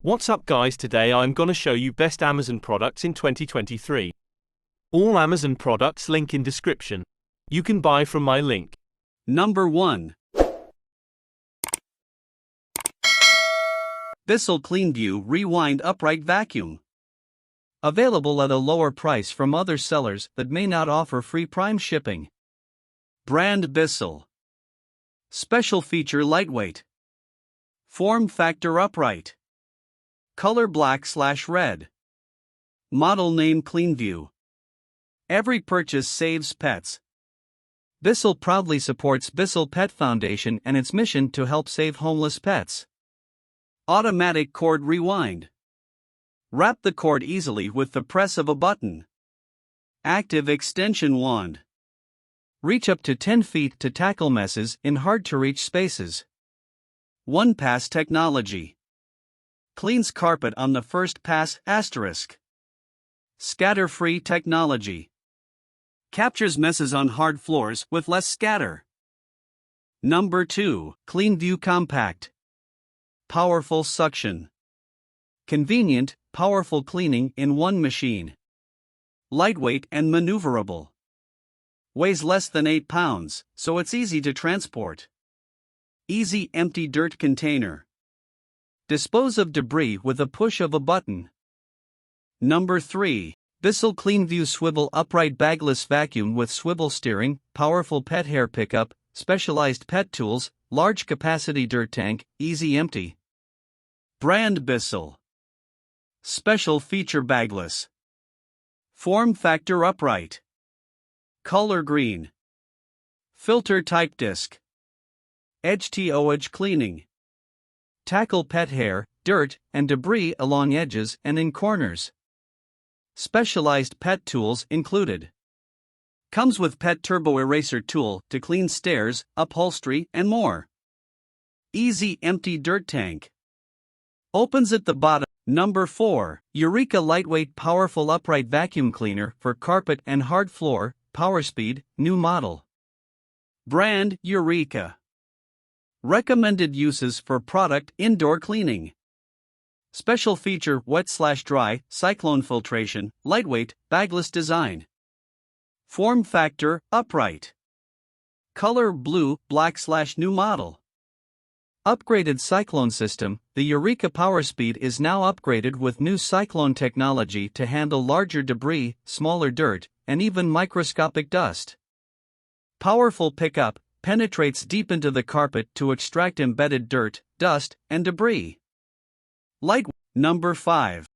What's up guys, today I'm gonna show you best Amazon products in 2023. All Amazon products link in description. You can buy from my link. Number 1. Bissell Cleanview Rewind Upright Vacuum. Available at a lower price from other sellers that may not offer free prime shipping. Brand Bissell. Special feature lightweight. Form factor upright. Color black/red. Model name Cleanview. Every purchase saves pets. Bissell proudly supports Bissell Pet Foundation and its mission to help save homeless pets. Automatic cord rewind. Wrap the cord easily with the press of a button. Active extension wand. Reach up to 10 feet to tackle messes in hard-to-reach spaces. One-pass technology. Cleans carpet on the first pass *. Scatter-free technology. Captures messes on hard floors with less scatter. Number 2. Cleanview Compact. Powerful suction. Convenient, powerful cleaning in one machine. Lightweight and maneuverable. Weighs less than 8 pounds, so it's easy to transport. Easy empty dirt container. Dispose of debris with a push of a button. Number 3. Bissell Cleanview Swivel Upright Bagless Vacuum with swivel steering, powerful pet hair pickup, specialized pet tools, large capacity dirt tank, easy empty. Brand Bissell. Special feature bagless. Form factor upright. Color green. Filter type disc. Edge-to-edge cleaning. Tackle pet hair, dirt, and debris along edges and in corners. Specialized pet tools included. Comes with pet turbo eraser tool to clean stairs, upholstery, and more. Easy empty dirt tank. Opens at the bottom. Number 4. Eureka Lightweight Powerful Upright Vacuum Cleaner for Carpet and Hard Floor, Power Speed, new model. Brand Eureka. Recommended uses for product indoor cleaning. Special feature wet/dry, cyclone filtration, lightweight, bagless design. Form factor upright. Color blue, black/new model. Upgraded cyclone system. The Eureka Power Speed is now upgraded with new cyclone technology to handle larger debris, smaller dirt, and even microscopic dust. Powerful pickup. Penetrates deep into the carpet to extract embedded dirt, dust, and debris. Light. Number 5.